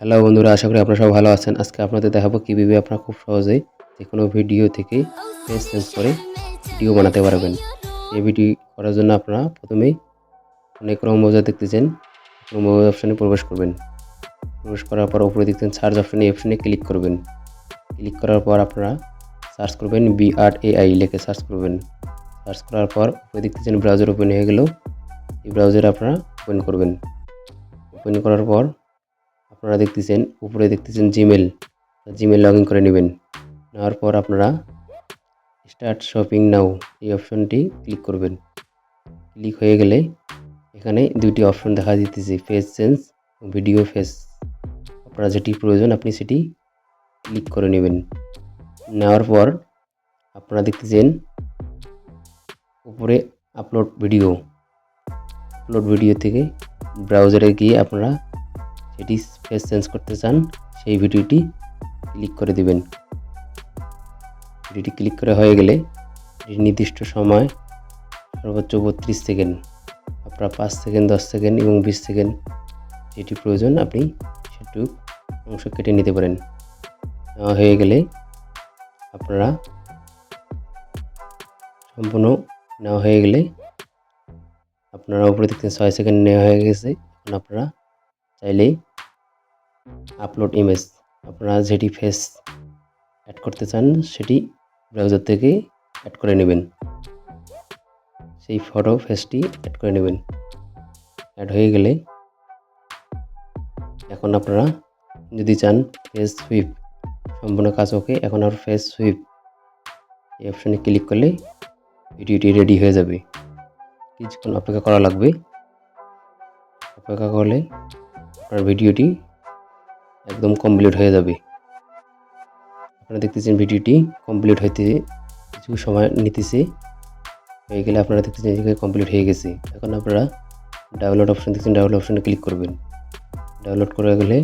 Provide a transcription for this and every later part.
Hello বন্ধুরা, আশা করি আপনারা সবাই ভালো আছেন। আজকে আপনাদের দেখাবো কীভাবে আপনারা খুব সহজেই যেকোনো ভিডিও থেকে ফেস চেঞ্জ করে ভিডিও বানাতে পারবেন। এই ভিডিও করার জন্য আপনারা প্রথমেই অনেক রকম ব্রাউজার দেখতেছেন, মোবাইল অপশানে প্রবেশ করবেন। প্রবেশ করার পর উপরে দেখতেছেন সার্চ অপশানে, এই অপশানে ক্লিক করবেন। ক্লিক করার পর আপনারা সার্চ করবেন BRAI লিখে সার্চ করবেন। সার্চ করার পর উপরে দেখতেছেন ব্রাউজার ওপেন হয়ে গেল। এই ব্রাউজারে আপনারা ওপেন করবেন। ওপেন করার পর আপনারা দেখতেছেন উপরে দেখতেছেন জিমেল লগ ইন করে নেবেন। নেওয়ার পর আপনারা স্টার্ট শপিং নাও এই অপশনটি ক্লিক করবেন। ক্লিক হয়ে গেলে এখানে দুইটি অপশন দেখা দিতেছে, ফেস চেঞ্জ, ভিডিও ফেস। আপনারা যেটি প্রয়োজন আপনি সেটি ক্লিক করে নেবেন। নেওয়ার পর আপনারা দেখতেছেন উপরে আপলোড ভিডিও থেকে ব্রাউজারে গিয়ে আপনারা যেটি ফেস চেঞ্জ করতে চান সেই ভিডিওটি ক্লিক করে দিবেন। ভিডিওটি ক্লিক করা হয়ে গেলে নির্দিষ্ট সময় সর্বোচ্চ 32 সেকেন্ড, আপনারা 5 সেকেন্ড, 10 সেকেন্ড এবং 20 সেকেন্ড যেটি প্রয়োজন আপনি সেটুকু অংশ কেটে নিতে পারেন। হয়ে গেলে আপনারা সম্পূর্ণ নেওয়া হয়ে গেলে আপনারা উপরে দেখতেন 6 সেকেন্ড নেওয়া হয়ে গেছে। এখন আপনারা চাইলেই আপলোড ইমেজ, আপনারা যেটি ফেস অ্যাড করতে চান সেটি ব্রাউজার থেকে অ্যাড করে নেবেন। সেই ফটো ফেসটি অ্যাড করে নেবেন। অ্যাড হয়ে গেলে এখন আপনারা যদি চান ফেস সুইপ, সম্পূর্ণ কাজ ওকে, এখন আর ফেস সুইপ এই অপশানে ক্লিক করলে ভিডিওটি রেডি হয়ে যাবে। কিছুক্ষণ অপেক্ষা করা লাগবে। অপেক্ষা করলে আপনার ভিডিওটি একদম কমপ্লিট হয়ে যাবে। আপনারা দেখতেছেন ভিডিওটি কমপ্লিট হইতে কিছু সময় নিতেছে। হয়ে গেলে আপনারা দেখতেছেন যে কমপ্লিট হয়ে গেছে। এখন আপনারা ডাউনলোড অপশন দেখছেন, ডাউনলোড অপশনে ক্লিক করবেন। ডাউনলোড করে গেলে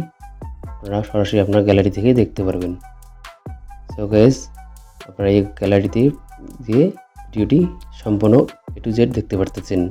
আপনারা সরাসরি আপনার গ্যালারি থেকে দেখতে পারবেন। সো গাইস, আপনারা এই গ্যালারিতে গিয়ে ভিডিওটি সম্পূর্ণ A to Z দেখতে পারতেছেন।